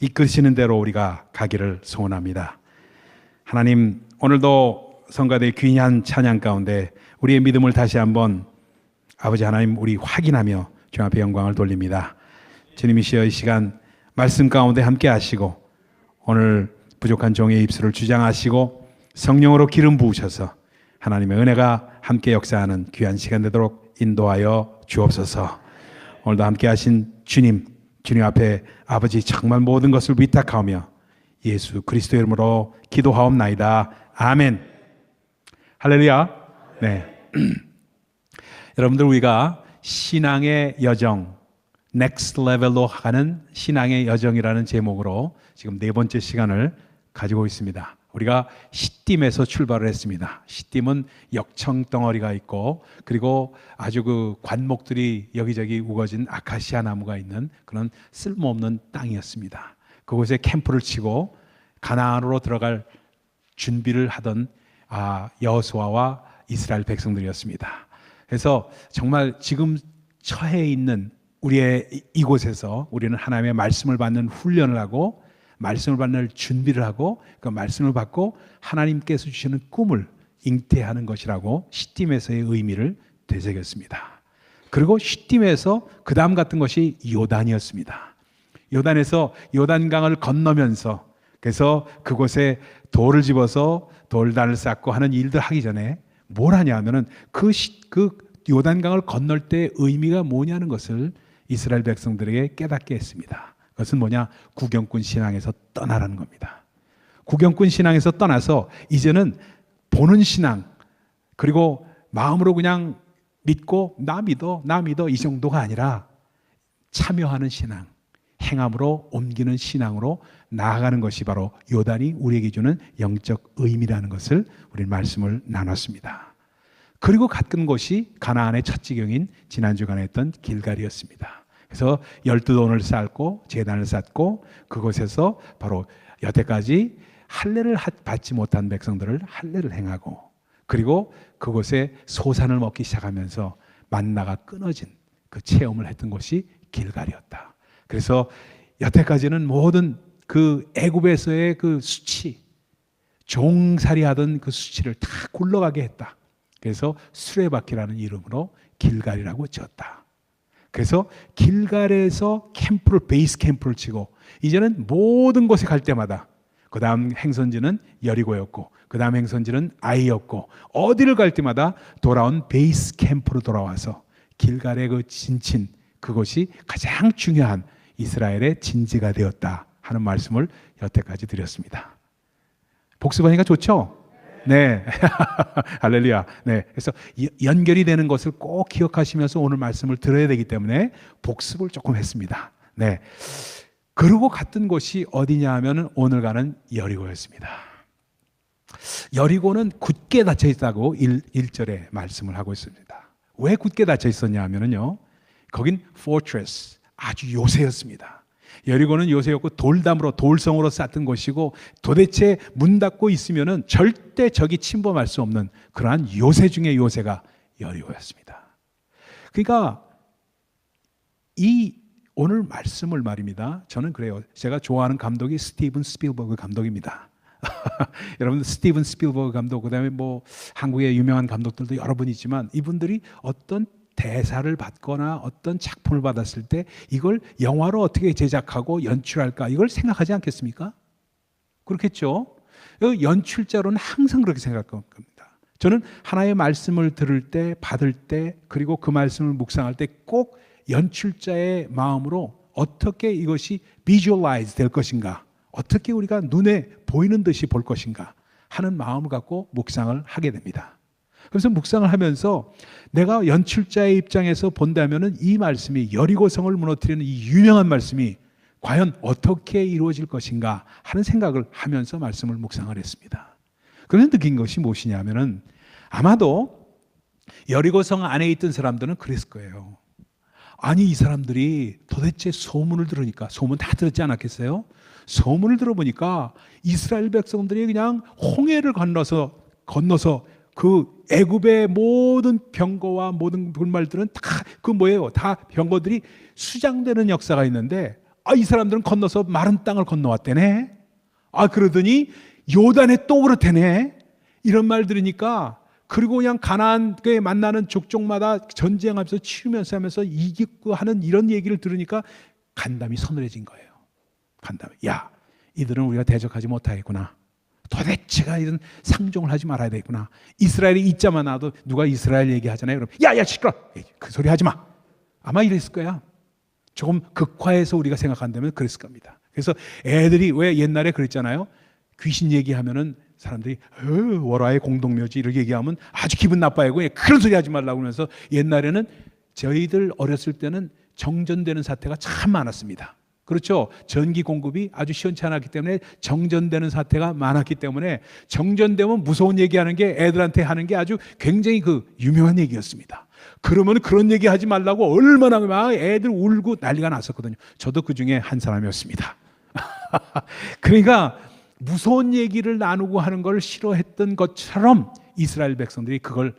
이끄시는 대로 우리가 가기를 소원합니다. 하나님, 오늘도 성가대 귀한 찬양 가운데 우리의 믿음을 다시 한번 아버지 하나님 우리 확인하며 주님 앞에 영광을 돌립니다. 주님이시여 이 시간 말씀 가운데 함께 하시고 오늘 부족한 종의 입술을 주장하시고 성령으로 기름 부으셔서 하나님의 은혜가 함께 역사하는 귀한 시간 되도록 인도하여 주옵소서. 오늘도 함께 하신 주님 앞에 아버지 정말 모든 것을 위탁하며 예수 그리스도의 이름으로 기도하옵나이다. 아멘. 할렐루야. 네. 여러분들, 우리가 신앙의 여정, next level로 가는 신앙의 여정이라는 제목으로 지금 네 번째 시간을 가지고 있습니다. 우리가 시딤에서 출발을 했습니다. 시딤은 역청 덩어리가 있고, 그리고 아주 그 관목들이 여기저기 우거진 아카시아 나무가 있는 그런 쓸모없는 땅이었습니다. 그곳에 캠프를 치고 가나안으로 들어갈 준비를 하던 여호수아와 이스라엘 백성들이었습니다. 그래서 정말 지금 처해 있는 우리의 이곳에서 우리는 하나님의 말씀을 받는 훈련을 하고 말씀을 받는 준비를 하고 그 말씀을 받고 하나님께서 주시는 꿈을 잉태하는 것이라고 시딤에서의 의미를 되새겼습니다. 그리고 시딤에서 그 다음 같은 것이 요단이었습니다. 요단에서 요단강을 건너면서, 그래서 그곳에 돌을 집어서 돌단을 쌓고 하는 일들 하기 전에 뭘 하냐 하면은 그 요단강을 건널 때 의미가 뭐냐는 것을 이스라엘 백성들에게 깨닫게 했습니다. 그것은 뭐냐? 구경꾼 신앙에서 떠나라는 겁니다. 구경꾼 신앙에서 떠나서 이제는 보는 신앙, 그리고 마음으로 그냥 믿고 나 믿어 이 정도가 아니라 참여하는 신앙, 행함으로 옮기는 신앙으로 나아가는 것이 바로 요단이 우리에게 주는 영적 의미라는 것을 우리 말씀을 나눴습니다. 그리고 갔던 곳이 가나안의 첫 지경인 지난 주간에 했던 길갈이었습니다. 그래서 12돈을 쌓고 제단을 쌓고 그곳에서 바로 여태까지 할례를 받지 못한 백성들을 할례를 행하고, 그리고 그곳에 소산을 먹기 시작하면서 만나가 끊어진 그 체험을 했던 곳이 길갈이었다. 그래서 여태까지는 모든 그 애굽에서의 그 수치, 종살이하던 그 수치를 다 굴러가게 했다. 그래서 수레바퀴라는 이름으로 길갈이라고 지었다. 그래서 길갈에서 베이스 캠프를 치고 이제는 모든 곳에 갈 때마다 그 다음 행선지는 여리고였고 그 다음 행선지는 아이였고 어디를 갈 때마다 돌아온 베이스 캠프로 돌아와서 길갈의 그 진친, 그것이 가장 중요한 이스라엘의 진지가 되었다 하는 말씀을 여태까지 드렸습니다. 복습하니까 좋죠? 네. 할렐루야. 네. 그래서 연결이 되는 것을 꼭 기억하시면서 오늘 말씀을 들어야 되기 때문에 복습을 조금 했습니다. 네. 그러고 갔던 곳이 어디냐 하면 오늘 가는 여리고였습니다. 여리고는 굳게 닫혀 있다고 1절에 말씀을 하고 있습니다. 왜 굳게 닫혀 있었냐 하면요, 거긴 fortress, 아주 요새였습니다. 여리고는 요새였고 돌담으로, 돌성으로 쌓던 곳이고 도대체 문 닫고 있으면은 절대 적이 침범할 수 없는 그러한 요새 중의 요새가 여리고였습니다. 그러니까 이 오늘 말씀을 말입니다. 저는 그래요. 제가 좋아하는 감독이 스티븐 스필버그 감독입니다. 여러분, 스티븐 스필버그 감독, 그다음에 뭐 한국의 유명한 감독들도 여러 분 있지만 이분들이 어떤 대사를 받거나 어떤 작품을 받았을 때 이걸 영화로 어떻게 제작하고 연출할까, 이걸 생각하지 않겠습니까? 그렇겠죠? 연출자로는 항상 그렇게 생각할 겁니다. 저는 하나의 말씀을 들을 때, 받을 때, 그리고 그 말씀을 묵상할 때 꼭 연출자의 마음으로 어떻게 이것이 visualize 될 것인가, 어떻게 우리가 눈에 보이는 듯이 볼 것인가 하는 마음을 갖고 묵상을 하게 됩니다. 그래서 묵상을 하면서 내가 연출자의 입장에서 본다면은 이 말씀이, 여리고성을 무너뜨리는 이 유명한 말씀이 과연 어떻게 이루어질 것인가 하는 생각을 하면서 말씀을 묵상을 했습니다. 그런데 느낀 것이 무엇이냐면은 아마도 여리고성 안에 있던 사람들은 그랬을 거예요. 아니, 이 사람들이 도대체 소문을 들으니까, 소문 다 들었지 않았겠어요? 소문을 들어보니까 이스라엘 백성들이 그냥 홍해를 건너서 그 애굽의 모든 병거와 모든 불말들은 다 그 뭐예요? 다 병거들이 수장되는 역사가 있는데, 이 사람들은 건너서 마른 땅을 건너왔대네. 그러더니 요단에 또 그렇대네. 이런 말 들으니까, 그리고 그냥 가나안에 만나는 족족마다 전쟁하면서 치르면서 하면서 이기고 하는 이런 얘기를 들으니까 간담이 서늘해진 거예요. 간담이. 야, 이들은 우리가 대적하지 못하겠구나. 도대체가 이런 상종을 하지 말아야 되겠구나. 이스라엘이 있자만 나도 누가 이스라엘 얘기하잖아요. 그럼 야 시끄러. 그 소리 하지 마. 아마 이랬을 거야. 조금 극화해서 우리가 생각한다면 그랬을 겁니다. 그래서 애들이 왜 옛날에 그랬잖아요. 귀신 얘기하면은 사람들이 월화의 공동묘지 이렇게 얘기하면 아주 기분 나빠요. 그런 소리 하지 말라고 그러면서 옛날에는 저희들 어렸을 때는 정전되는 사태가 참 많았습니다. 그렇죠. 전기 공급이 아주 시원치 않았기 때문에 정전되는 사태가 많았기 때문에 정전되면 무서운 얘기하는 게 애들한테 하는 게 아주 굉장히 유명한 얘기였습니다. 그러면 그런 얘기 하지 말라고 얼마나 막 애들 울고 난리가 났었거든요. 저도 그 중에 한 사람이었습니다. 그러니까 무서운 얘기를 나누고 하는 걸 싫어했던 것처럼 이스라엘 백성들이 그걸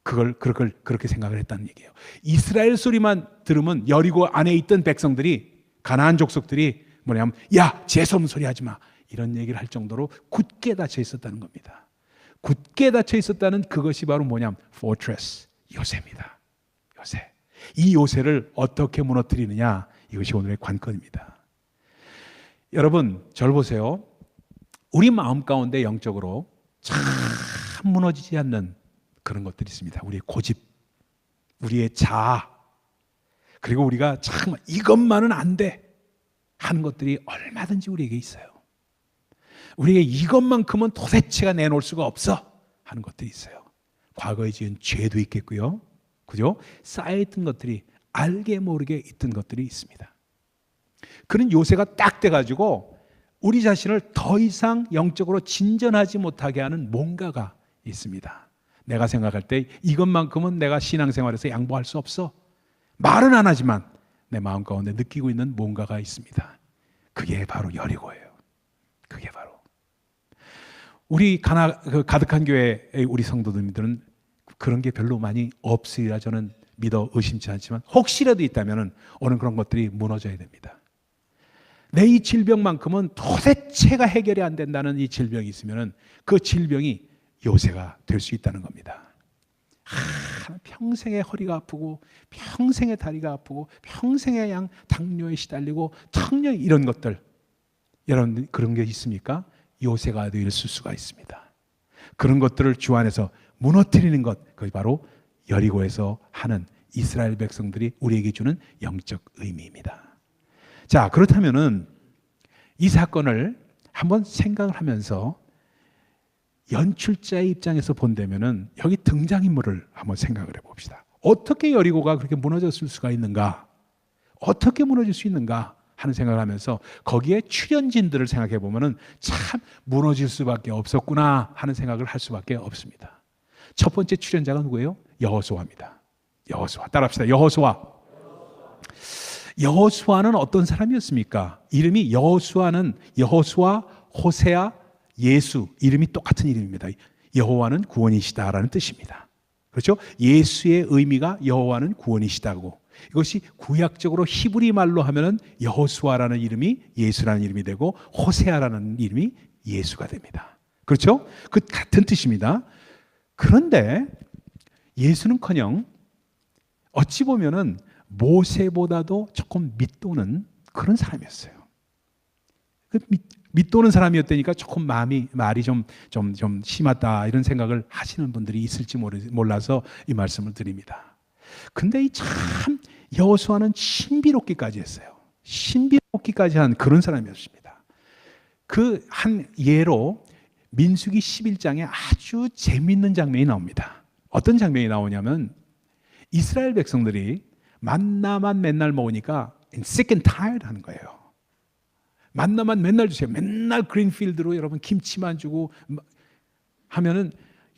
그렇게 생각을 했다는 얘기예요. 이스라엘 소리만 들으면 여리고 안에 있던 백성들이, 가나안 족속들이 뭐냐면 야, 재수없는 소리 하지 마, 이런 얘기를 할 정도로 굳게 닫혀 있었다는 겁니다. 굳게 닫혀 있었다는 그것이 바로 뭐냐면 fortress, 요새입니다. 요새. 이 요새를 어떻게 무너뜨리느냐, 이것이 오늘의 관건입니다. 여러분, 저를 보세요. 우리 마음 가운데 영적으로 참 무너지지 않는 그런 것들이 있습니다. 우리의 고집, 우리의 자아, 그리고 우리가 참 이것만은 안 돼 하는 것들이 얼마든지 우리에게 있어요. 우리에게 이것만큼은 도대체가 내놓을 수가 없어 하는 것들이 있어요. 과거에 지은 죄도 있겠고요. 그죠? 쌓여있던 것들이, 알게 모르게 있던 것들이 있습니다. 그런 요새가 딱 돼가지고 우리 자신을 더 이상 영적으로 진전하지 못하게 하는 뭔가가 있습니다. 내가 생각할 때 이것만큼은 내가 신앙생활에서 양보할 수 없어. 말은 안 하지만 내 마음 가운데 느끼고 있는 뭔가가 있습니다. 그게 바로 여리고예요. 그게 바로. 우리 가득한 교회의 우리 성도들은 그런 게 별로 많이 없으리라 저는 믿어 의심치 않지만, 혹시라도 있다면 오늘 그런 것들이 무너져야 됩니다. 내 이 질병만큼은 도대체가 해결이 안 된다는 이 질병이 있으면 그 질병이 요새가 될 수 있다는 겁니다. 평생에 허리가 아프고 평생에 다리가 아프고 평생에 당뇨에 시달리고 턱뇨, 이런 것들, 여러분 그런 게 있습니까? 요새가 될 수가 있습니다. 그런 것들을 주 안에서 무너뜨리는 것, 그것이 바로 여리고에서 하는 이스라엘 백성들이 우리에게 주는 영적 의미입니다. 자, 그렇다면은 이 사건을 한번 생각을 하면서 연출자의 입장에서 본다면은 여기 등장인물을 한번 생각을 해봅시다. 어떻게 여리고가 그렇게 무너졌을 수가 있는가? 어떻게 무너질 수 있는가 하는 생각을 하면서 거기에 출연진들을 생각해 보면은 참 무너질 수밖에 없었구나 하는 생각을 할 수밖에 없습니다. 첫 번째 출연자가 누구예요? 여호수아입니다. 여호수아, 따라합시다. 여호수아. 여호수아는 어떤 사람이었습니까? 이름이 여호수아는 여호수아, 호세아, 예수, 이름이 똑같은 이름입니다. 여호와는 구원이시다라는 뜻입니다. 그렇죠? 예수의 의미가 여호와는 구원이시다고. 이것이 구약적으로 히브리 말로 하면은 여호수아라는 이름이 예수라는 이름이 되고 호세아라는 이름이 예수가 됩니다. 그렇죠? 그 같은 뜻입니다. 그런데 예수는커녕 어찌 보면은 모세보다도 조금 밑도는 그런 사람이었어요. 밑도는 사람이었다니까 조금 말이 좀 심하다 이런 생각을 하시는 분들이 있을지 몰라서 이 말씀을 드립니다. 근데 이 참 여호수아는 신비롭기까지 했어요. 신비롭기까지 한 그런 사람이었습니다. 그 한 예로 민수기 11장에 아주 재미있는 장면이 나옵니다. 어떤 장면이 나오냐면 이스라엘 백성들이 만나만 맨날 먹으니까 sick and tired 하는 거예요. 만나만 맨날 주세요. 맨날 그린필드로 여러분 김치만 주고 하면은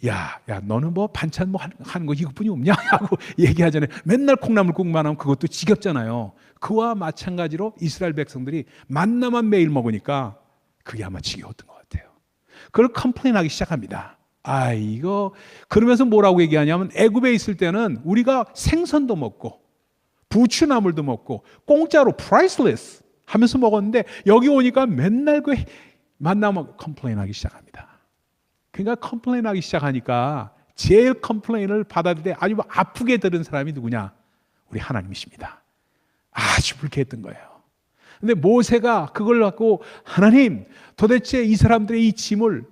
야 너는 뭐 반찬 뭐 하는 거 이것뿐이 없냐 하고 얘기하잖아요. 맨날 콩나물국만 하면 그것도 지겹잖아요. 그와 마찬가지로 이스라엘 백성들이 만나만 매일 먹으니까 그게 아마 지겨웠던 것 같아요. 그걸 컴플레인하기 시작합니다. 이거 그러면서 뭐라고 얘기하냐면 애굽에 있을 때는 우리가 생선도 먹고 부추나물도 먹고 공짜로 priceless 하면서 먹었는데 여기 오니까 맨날 그 만나면 컴플레인하기 시작합니다. 그러니까 컴플레인하기 시작하니까 제일 컴플레인을 받아들일 때 아주 아프게 들은 사람이 누구냐? 우리 하나님이십니다. 아주 불쾌했던 거예요. 근데 모세가 그걸 갖고 하나님 도대체 이 사람들의 이 짐을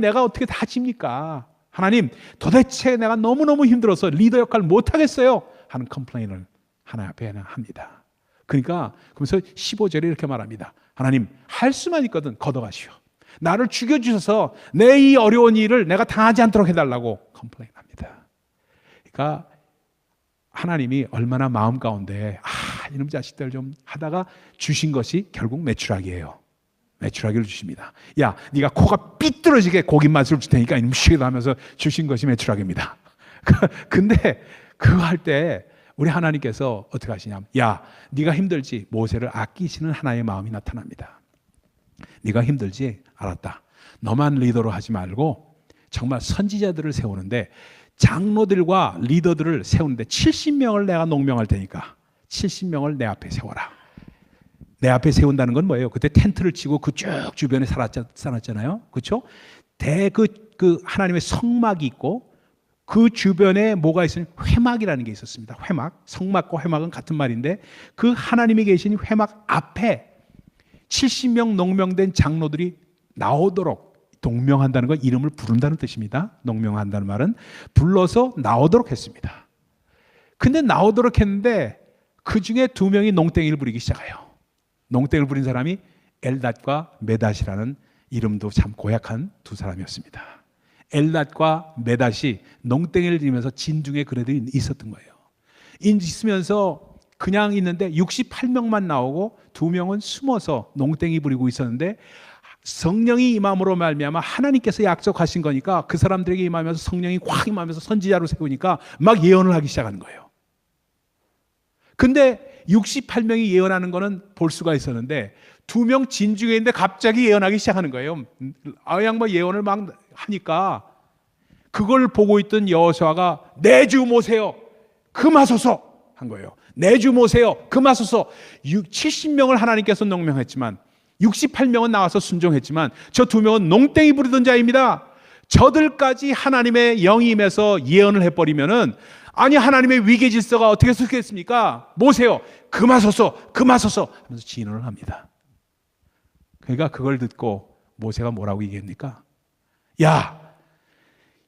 내가 어떻게 다 집니까? 하나님 도대체 내가 너무너무 힘들어서 리더 역할을 못하겠어요 하는 컴플레인을 하나님 앞에 합니다. 그러니까 그러면서 15절에 이렇게 말합니다. 하나님 할 수만 있거든 걷어가시오. 나를 죽여주셔서 내 이 어려운 일을 내가 당하지 않도록 해달라고 컴플레인합니다. 그러니까 하나님이 얼마나 마음 가운데 이놈 자식들 좀 하다가 주신 것이 결국 메추라기예요. 메추라기를 주십니다. 야, 네가 코가 삐뚤어지게 고기 맛을 줄 테니까 이놈 쉬게도 하면서 주신 것이 메추라기입니다. 근데 그거 할 때 우리 하나님께서 어떻게 하시냐면, 야, 네가 힘들지? 모세를 아끼시는 하나의 마음이 나타납니다. 네가 힘들지? 알았다. 너만 리더로 하지 말고 정말 선지자들을 세우는데 장로들과 리더들을 세우는데 70명을 내가 농명할 테니까 70명을 내 앞에 세워라. 내 앞에 세운다는 건 뭐예요? 그때 텐트를 치고 그 쭉 주변에 살았잖아요. 그렇죠? 그 하나님의 성막이 있고 그 주변에 뭐가 있으면 회막이라는 게 있었습니다. 회막. 성막과 회막은 같은 말인데 그 하나님이 계신 회막 앞에 70명 농명된 장로들이 나오도록, 농명한다는 건 이름을 부른다는 뜻입니다. 농명한다는 말은 불러서 나오도록 했습니다. 근데 나오도록 했는데 그 중에 2명이 농땡이를 부리기 시작해요. 농땡이를 부린 사람이 엘닷과 메닷이라는 이름도 참 고약한 2 사람이었습니다. 엘닷과 메닷이 농땡이를 지면서 진중에 그래도 있었던 거예요. 있으면서 그냥 있는데 68명만 나오고 2명은 숨어서 농땡이 부리고 있었는데 성령이 임함으로 말미암아 하나님께서 약속하신 거니까 그 사람들에게 임하면서 성령이 확 임하면서 선지자로 세우니까 막 예언을 하기 시작하는 거예요. 근데 68명이 예언하는 거는 볼 수가 있었는데 2명 진중에 있는데 갑자기 예언하기 시작하는 거예요. 양반 예언을 막 하니까 그걸 보고 있던 여호수아가 내 주 모세여 금하소서 한 거예요. 내 주 모세여 금하소서. 70명을 하나님께서 농명했지만 68명은 나와서 순종했지만 저 2명은 농땡이 부리던 자입니다. 저들까지 하나님의 영이 임해서 예언을 해버리면은 아니 하나님의 위계 질서가 어떻게 서겠습니까? 모세요 금하소서 금하소서 하면서 진언을 합니다. 그러니까 그걸 듣고 모세가 뭐라고 얘기합니까? 야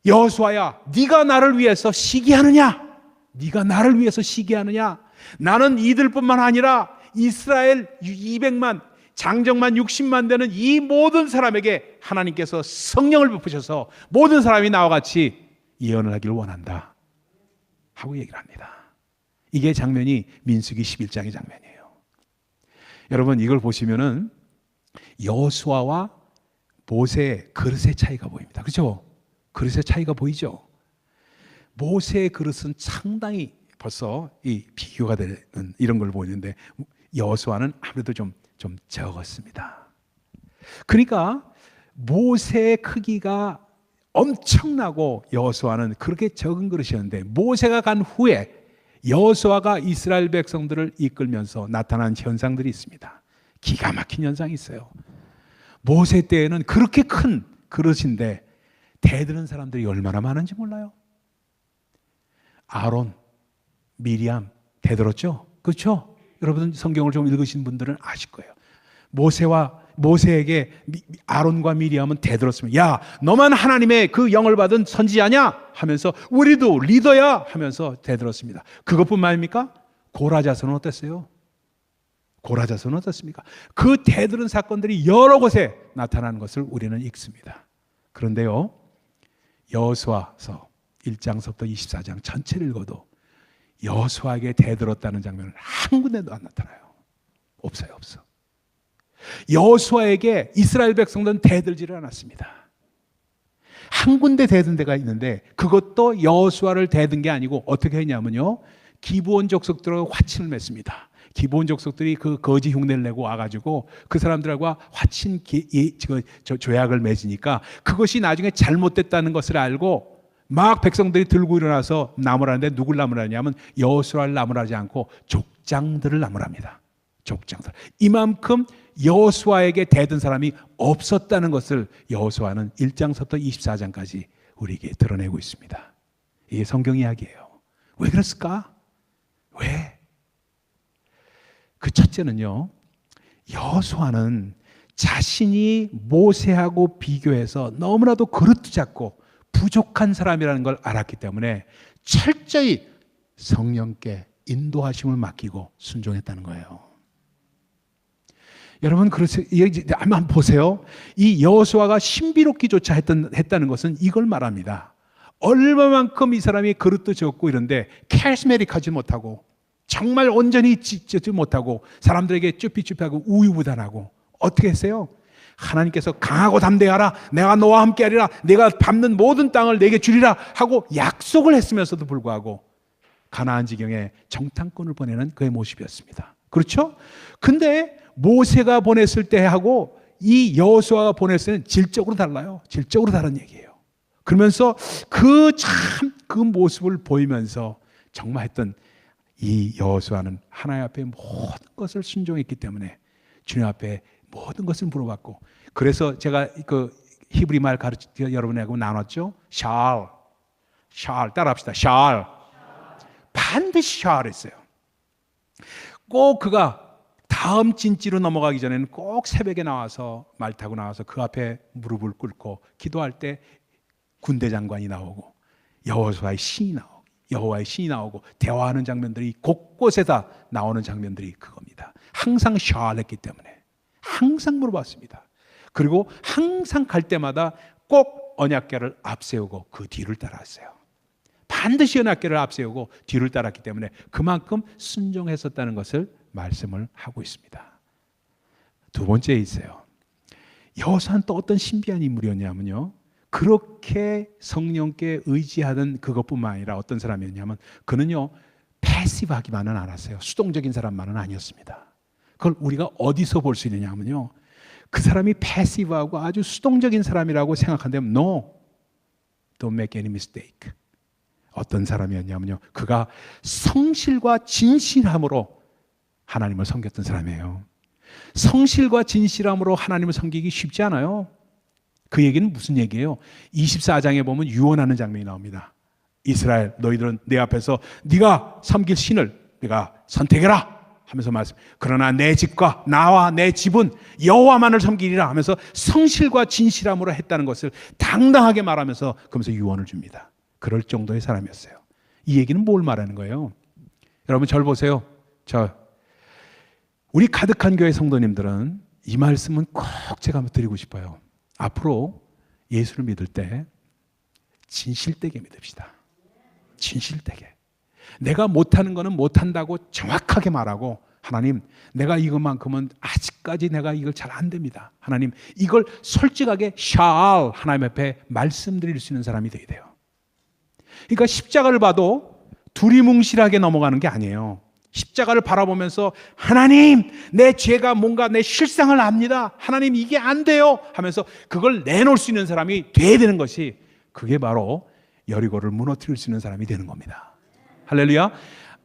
여호수아야 네가 나를 위해서 시기하느냐? 네가 나를 위해서 시기하느냐? 나는 이들뿐만 아니라 이스라엘 200만 장정만 60만 되는 이 모든 사람에게 하나님께서 성령을 베푸셔서 모든 사람이 나와 같이 예언을 하기를 원한다 하고 얘기를 합니다. 이게 장면이 민수기 11장의 장면이에요. 여러분 이걸 보시면은 여호수아와 모세의 그릇의 차이가 보입니다. 그렇죠? 그릇의 차이가 보이죠? 모세의 그릇은 상당히 벌써 이 비교가 되는 이런 걸 보이는데 여호수아는 아무래도 좀 적었습니다. 그러니까 모세의 크기가 엄청나고 여호수아는 그렇게 적은 그릇이었는데 모세가 간 후에 여호수아가 이스라엘 백성들을 이끌면서 나타난 현상들이 있습니다. 기가 막힌 현상이 있어요. 모세 때에는 그렇게 큰 그릇인데 대드는 사람들이 얼마나 많은지 몰라요. 아론, 미리암 대들었죠? 그렇죠? 여러분 성경을 좀 읽으신 분들은 아실 거예요. 모세에게 아론과 미리암은 대들었으면 야 너만 하나님의 그 영을 받은 선지자냐? 하면서 우리도 리더야 하면서 대들었습니다. 그것뿐만 아닙니까? 고라자손은 어땠어요? 고라자손은 어떻습니까? 그 대들은 사건들이 여러 곳에 나타나는 것을 우리는 읽습니다. 그런데요 여호수아서 1장서부터 24장 전체를 읽어도 여호수아에게 대들었다는 장면은 한 군데도 안 나타나요. 없어요. 없어. 여호수아에게 이스라엘 백성들은 대들지를 않았습니다. 한 군데 대든 데가 있는데 그것도 여호수아를 대든 게 아니고 어떻게 했냐면요 기브온 족속들하고 화친을 맺습니다. 기브온 족속들이 그 거지 흉내를 내고 와가지고 그 사람들과 화친 조약을 맺으니까 그것이 나중에 잘못됐다는 것을 알고 막 백성들이 들고 일어나서 나무라는데 누굴 나무라냐면 여호수아를 나무라지 않고 족장들을 나무랍니다. 족장들. 이만큼 여호수아에게 대든 사람이 없었다는 것을 여호수아는 1장부터 24장까지 우리에게 드러내고 있습니다. 이게 성경 이야기예요. 왜 그랬을까? 왜? 그 첫째는요, 여호수아는 자신이 모세하고 비교해서 너무나도 그릇도 작고 부족한 사람이라는 걸 알았기 때문에 철저히 성령께 인도하심을 맡기고 순종했다는 거예요. 여러분, 한번 보세요. 이 여호수아가 신비롭기조차 했다는 것은 이걸 말합니다. 얼마만큼 이 사람이 그릇도 적고 이런데 카리스마틱하지 못하고 정말 온전히 지지 못하고 사람들에게 쭈삣쭈삣하고 우유부단하고 어떻게 했어요? 하나님께서 강하고 담대하라, 내가 너와 함께하리라, 내가 밟는 모든 땅을 내게 주리라 하고 약속을 했으면서도 불구하고 가나안 지경에 정탐꾼을 보내는 그의 모습이었습니다. 그렇죠? 근데 모세가 보냈을 때하고 이 여호수아가 보냈을 때는 질적으로 달라요. 질적으로 다른 얘기예요. 그러면서 그 모습을 보이면서 정말 했던 이 여호수아는 하나님 앞에 모든 것을 순종했기 때문에 주님 앞에 모든 것을 물어봤고, 그래서 제가 그 히브리 말 가르쳐 여러분하고 나눴죠. 샬 따라합시다. 샬. 반드시 샬 했어요. 꼭 그가 다음 진지로 넘어가기 전에는 꼭 새벽에 나와서 말 타고 나와서 그 앞에 무릎을 꿇고 기도할 때 군대 장관이 나오고 여호와의 신이 나오고 대화하는 장면들이 곳곳에다 나오는 장면들이 그겁니다. 항상 샤알했기 때문에 항상 물어봤습니다. 그리고 항상 갈 때마다 꼭 언약궤를 앞세우고 그 뒤를 따라왔어요. 반드시 언약궤를 앞세우고 뒤를 따랐기 때문에 그만큼 순종했었다는 것을 말씀을 하고 있습니다. 두 번째 있어요. 여호수아는 또 어떤 신비한 인물이었냐면요, 그렇게 성령께 의지하던 그것뿐만 아니라 어떤 사람이었냐면 그는요 패시브하기만은 않았어요. 수동적인 사람만은 아니었습니다. 그걸 우리가 어디서 볼 수 있느냐면요, 그 사람이 패시브하고 아주 수동적인 사람이라고 생각한다면 No, don't make any mistake. 어떤 사람이었냐면요, 그가 성실과 진실함으로 하나님을 섬겼던 사람이에요. 성실과 진실함으로 하나님을 섬기기 쉽지 않아요. 그 얘기는 무슨 얘기예요? 24장에 보면 유언하는 장면이 나옵니다. 이스라엘, 너희들은 내 앞에서 네가 섬길 신을 네가 선택해라 하면서 말씀. 그러나 내 집과 나와 내 집은 여호와만을 섬기리라 하면서 성실과 진실함으로 했다는 것을 당당하게 말하면서 그러면서 유언을 줍니다. 그럴 정도의 사람이었어요. 이 얘기는 뭘 말하는 거예요? 여러분 저를 보세요. 우리 가득한 교회 성도님들은 이 말씀은 꼭 제가 드리고 싶어요. 앞으로 예수를 믿을 때 진실되게 믿읍시다. 진실되게. 내가 못하는 거는 못한다고 정확하게 말하고, 하나님 내가 이것만큼은 아직까지 내가 이걸 잘 안 됩니다. 하나님 이걸 솔직하게 하나님 앞에 말씀드릴 수 있는 사람이 되어야 돼요. 그러니까 십자가를 봐도 두리뭉실하게 넘어가는 게 아니에요. 십자가를 바라보면서 하나님 내 죄가 뭔가 내 실상을 압니다. 하나님 이게 안 돼요 하면서 그걸 내놓을 수 있는 사람이 돼야 되는 것이, 그게 바로 여리고를 무너뜨릴 수 있는 사람이 되는 겁니다. 할렐루야.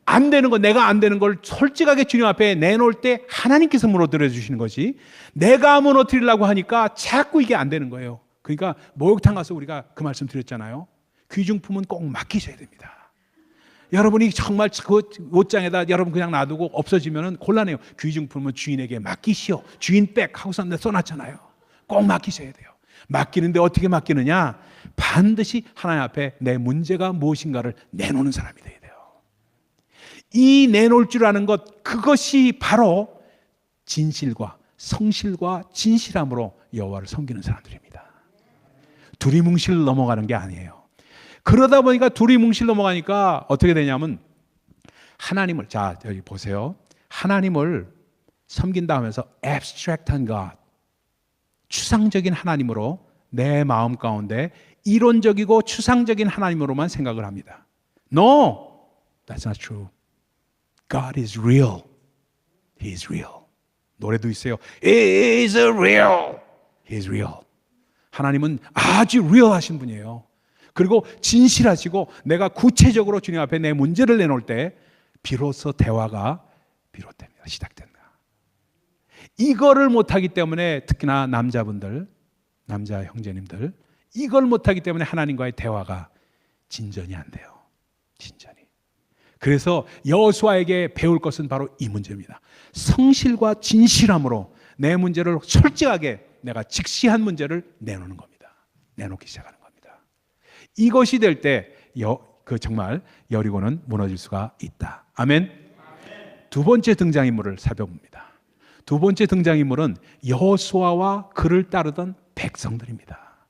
안 되는 거, 내가 안 되는 걸 솔직하게 주님 앞에 내놓을 때 하나님께서 무너뜨려 주시는 것이, 내가 무너뜨리려고 하니까 자꾸 이게 안 되는 거예요. 그러니까 목욕탕 가서 우리가 그 말씀 드렸잖아요. 귀중품은 꼭 맡기셔야 됩니다. 여러분이 정말 그 옷장에다 여러분 그냥 놔두고 없어지면 곤란해요. 귀중품은 주인에게 맡기시오. 주인 백 하고서 써놨잖아요. 꼭 맡기셔야 돼요. 맡기는데 어떻게 맡기느냐? 반드시 하나님 앞에 내 문제가 무엇인가를 내놓는 사람이 돼야 돼요. 이 내놓을 줄 아는 것, 그것이 바로 진실과 성실과 진실함으로 여호와를 섬기는 사람들입니다. 두리뭉실 넘어가는 게 아니에요. 그러다 보니까 두리뭉실 넘어가니까 어떻게 되냐면 하나님을, 자 여기 보세요. 하나님을 섬긴다 하면서 abstract한 God, 추상적인 하나님으로 내 마음 가운데 이론적이고 추상적인 하나님으로만 생각을 합니다. No, that's not true. God is real. He is real. 노래도 있어요. He is real. He is real. 하나님은 아주 real 하신 분이에요. 그리고 진실하시고 내가 구체적으로 주님 앞에 내 문제를 내놓을 때 비로소 대화가 비롯됩니다. 시작된다. 이거를 못하기 때문에 특히나 남자분들, 남자 형제님들, 이걸 못하기 때문에 하나님과의 대화가 진전이 안 돼요. 진전이. 그래서 여호수아에게 배울 것은 바로 이 문제입니다. 성실과 진실함으로 내 문제를 솔직하게 내가 직시한 문제를 내놓는 겁니다. 내놓기 시작하는 겁니다. 이것이 될 때 정말 여리고는 무너질 수가 있다. 아멘. 두 번째 등장인물을 살펴봅니다. 두 번째 등장인물은 여호수아와 그를 따르던 백성들입니다.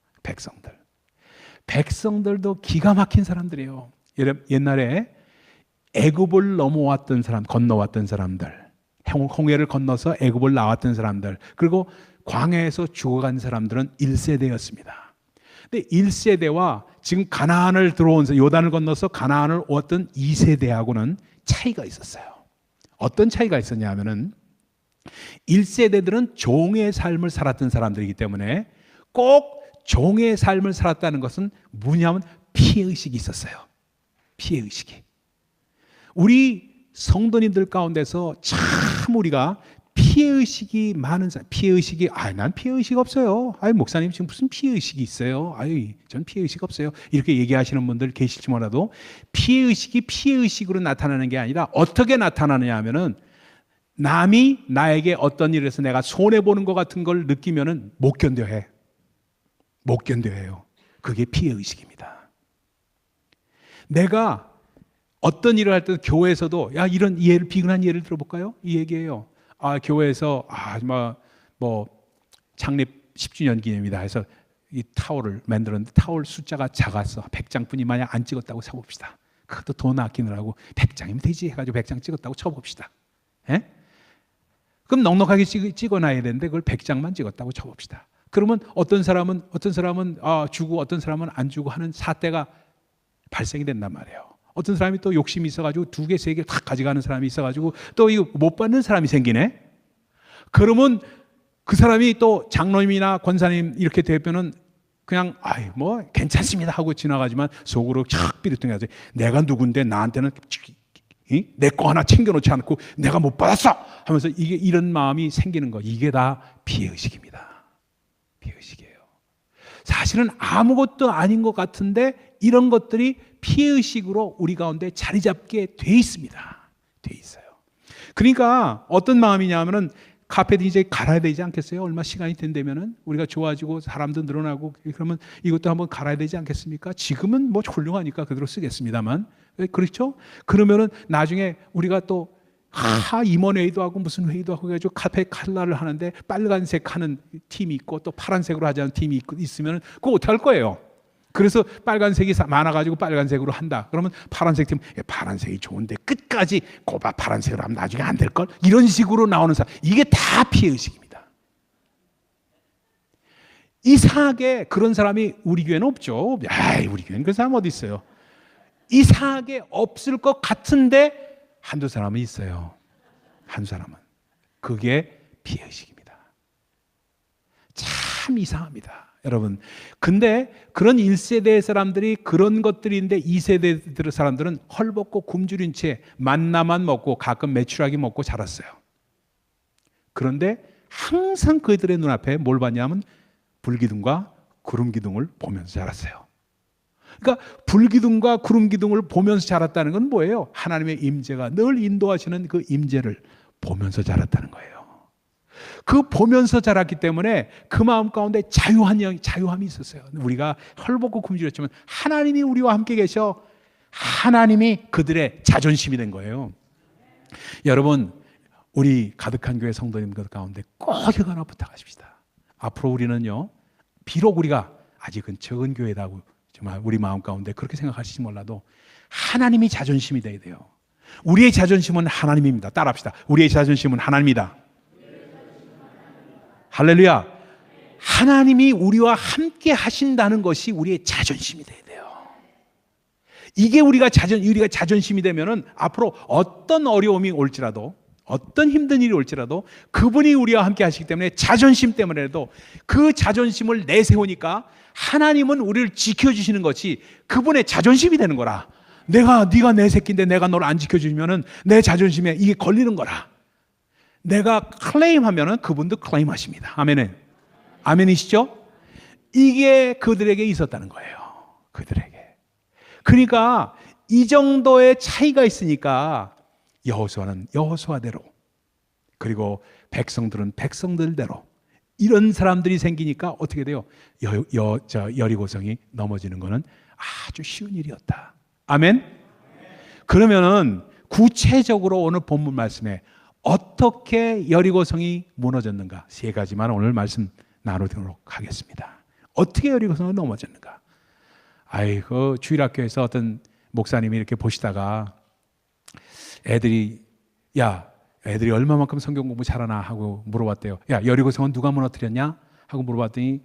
백성들도 기가 막힌 사람들이에요. 옛날에 애굽을 건너왔던 사람들, 홍해를 건너서 애굽을 나왔던 사람들, 그리고 광야에서 죽어간 사람들은 1세대였습니다. 근데 1세대와 지금 가나안을 들어온, 요단을 건너서 가나안을 왔던 2세대하고는 차이가 있었어요. 어떤 차이가 있었냐 하면은 1세대들은 종의 삶을 살았던 사람들이기 때문에 꼭 종의 삶을 살았다는 것은 뭐냐면 피해의식이 있었어요. 피해의식이. 우리 성도님들 가운데서 참 우리가 피해의식이 많은 사람, 피해의식이, 난 피해의식 없어요. 목사님 지금 무슨 피해의식이 있어요? 전 피해의식 없어요. 이렇게 얘기하시는 분들 계실지 몰라도 피해의식이 피해의식으로 나타나는 게 아니라 어떻게 나타나느냐 하면은 남이 나에게 어떤 일을 해서 내가 손해보는 것 같은 걸 느끼면은 못 견뎌해요. 그게 피해의식입니다. 내가 어떤 일을 할 때 교회에서도 이런 비근한 예를 들어볼까요? 이 얘기예요. 교회에서 창립 10주년 기념이다 해서 이 타올을 만들었는데 타올 숫자가 작아서 100장뿐이 만약 안 찍었다고 쳐봅시다. 그것도 돈 아끼느라고 100장이면 되지 해가지고 100장 찍었다고 쳐봅시다. 예? 그럼 넉넉하게 찍어놔야 되는데 그걸 100장만 찍었다고 쳐봅시다. 그러면 어떤 사람은 주고 어떤 사람은 안 주고 하는 사태가 발생이 된단 말이에요. 어떤 사람이 또 욕심이 있어가지고 2개, 3개 다 가져가는 사람이 있어가지고 또 이거 못 받는 사람이 생기네. 그러면 그 사람이 또 장로님이나 권사님 이렇게 대표는 그냥 괜찮습니다 하고 지나가지만 속으로 착 삐르뚱해서 내가 누군데 나한테는 내 거 하나 챙겨놓지 않고 내가 못 받았어 하면서 이런 마음이 생기는 거, 이게 다 피해의식입니다. 피해의식이에요. 사실은 아무것도 아닌 것 같은데 이런 것들이 피해의식으로 우리 가운데 자리 잡게 돼 있습니다. 돼 있어요. 그러니까 어떤 마음이냐면은 카페도 이제 갈아야 되지 않겠어요? 얼마 시간이 된다면은 우리가 좋아지고 사람도 늘어나고 그러면 이것도 한번 갈아야 되지 않겠습니까? 지금은 훌륭하니까 그대로 쓰겠습니다만, 그렇죠? 그러면은 나중에 우리가 또 임원회의도 하고 무슨 회의도 하고 해가지고 카페 칼라를 하는데 빨간색 하는 팀이 있고 또 파란색으로 하자는 팀이 있으면 그거 어떻게 할 거예요? 그래서 빨간색이 많아가지고 빨간색으로 한다. 그러면 파란색 팀, 파란색이 좋은데 끝까지 고바 파란색으로 하면 나중에 안 될걸? 이런 식으로 나오는 사람, 이게 다 피해의식입니다. 이상하게 그런 사람이 우리 교회는 없죠. 우리 교회는 그런 사람 어디 있어요? 이상하게 없을 것 같은데 한두 사람은 있어요. 한 사람은. 그게 피해의식입니다. 참 이상합니다. 여러분, 근데 그런 1세대 사람들이 그런 것들인데 2세대 사람들은 헐벗고 굶주린 채 만나만 먹고 가끔 메추라기 먹고 자랐어요. 그런데 항상 그들의 눈앞에 뭘 봤냐면 불기둥과 구름기둥을 보면서 자랐어요. 그러니까 불기둥과 구름기둥을 보면서 자랐다는 건 뭐예요? 하나님의 임재가 늘 인도하시는 그 임재를 보면서 자랐다는 거예요. 그 보면서 자랐기 때문에 그 마음 가운데 자유함이 있었어요. 우리가 헐벗고 굶주렸지만 하나님이 우리와 함께 계셔 하나님이 그들의 자존심이 된 거예요. 여러분, 우리 가득한 교회 성도님들 가운데 꼭 이거 하나 부탁하십시다. 앞으로 우리는요, 비록 우리가 아직은 적은 교회라고 정말 우리 마음 가운데 그렇게 생각하실지 몰라도 하나님이 자존심이 돼야 돼요. 우리의 자존심은 하나님입니다. 따라합시다. 우리의 자존심은 하나님이다. 할렐루야. 하나님이 우리와 함께 하신다는 것이 우리의 자존심이 돼야 돼요. 이게 우리가 자존심이 되면은 앞으로 어떤 어려움이 올지라도, 어떤 힘든 일이 올지라도 그분이 우리와 함께 하시기 때문에 자존심 때문에라도 그 자존심을 내세우니까 하나님은 우리를 지켜주시는 것이 그분의 자존심이 되는 거라. 네가 내 새끼인데 내가 너를 안 지켜주면은 내 자존심에 이게 걸리는 거라. 내가 클레임하면은 그분도 클레임하십니다. 아멘은. 아멘이시죠? 이게 그들에게 있었다는 거예요. 그들에게. 그러니까 이 정도의 차이가 있으니까 여호수아는 여호수아대로, 그리고 백성들은 백성들대로, 이런 사람들이 생기니까 어떻게 돼요? 여리고성이 넘어지는 것은 아주 쉬운 일이었다. 아멘? 그러면은 구체적으로 오늘 본문 말씀에 어떻게 여리고성이 무너졌는가, 세 가지만 오늘 말씀 나누도록 하겠습니다. 어떻게 여리고성이 넘어졌는가? 아이고, 주일학교에서 어떤 목사님이 이렇게 보시다가 애들이 얼마만큼 성경 공부 잘하나 하고 물어봤대요. 야, 여리고성은 누가 무너뜨렸냐? 하고 물어봤더니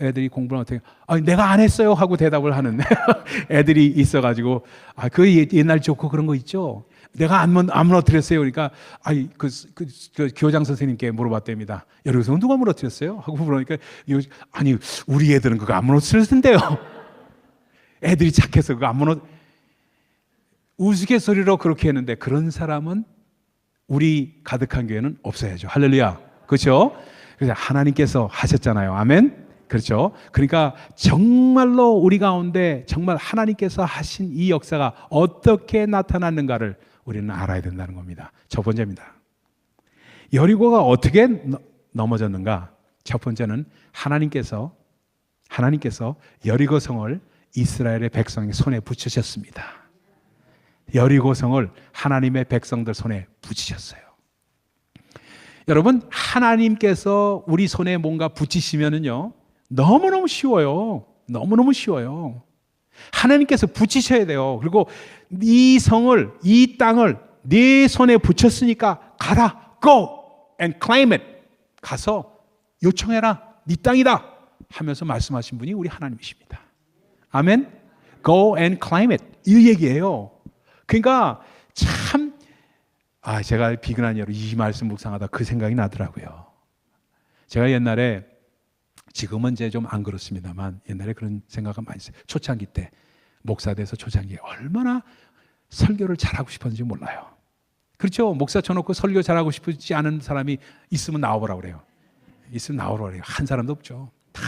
애들이 공부를 어떻게, 내가 안 했어요 하고 대답을 하는 애들이 있어가지고, 그 옛날 좋고 그런 거 있죠. 내가 안 무너뜨렸어요. 그러니까 그 교장 선생님께 물어봤답니다. 여리고성은 누가 무너뜨렸어요? 하고 물으니까 우리 애들은 그거 안 무너뜨렸을 텐데요. 애들이 착해서 그거 안 우스갯소리로 그렇게 했는데, 그런 사람은 우리 가득한 교회는 없어야죠. 할렐루야. 그렇죠? 그래서 하나님께서 하셨잖아요. 아멘. 그렇죠? 그러니까 정말로 우리 가운데 정말 하나님께서 하신 이 역사가 어떻게 나타났는가를 우리는 알아야 된다는 겁니다. 첫 번째입니다. 여리고가 어떻게 넘어졌는가? 첫 번째는 하나님께서 여리고성을 이스라엘의 백성의 손에 붙이셨습니다. 여리고성을 하나님의 백성들 손에 붙이셨어요. 여러분, 하나님께서 우리 손에 뭔가 붙이시면은요, 너무너무 쉬워요. 너무너무 쉬워요. 하나님께서 붙이셔야 돼요. 그리고 이 땅을 네 손에 붙였으니까 가라, go and claim it. 가서 요청해라, 네 땅이다 하면서 말씀하신 분이 우리 하나님이십니다. 아멘. Go and claim it, 이 얘기예요. 그러니까 참, 제가 비근한 예로 이 말씀 묵상하다 그 생각이 나더라고요. 제가 옛날에, 지금은 이제 좀 안 그렇습니다만 옛날에 그런 생각은 많이 했어요. 초창기 때, 목사 돼서 초창기에 얼마나 설교를 잘하고 싶었는지 몰라요. 그렇죠? 목사 쳐놓고 설교 잘하고 싶지 않은 사람이 있으면 나와보라고 그래요. 있으면 나오라고 그래요. 한 사람도 없죠. 다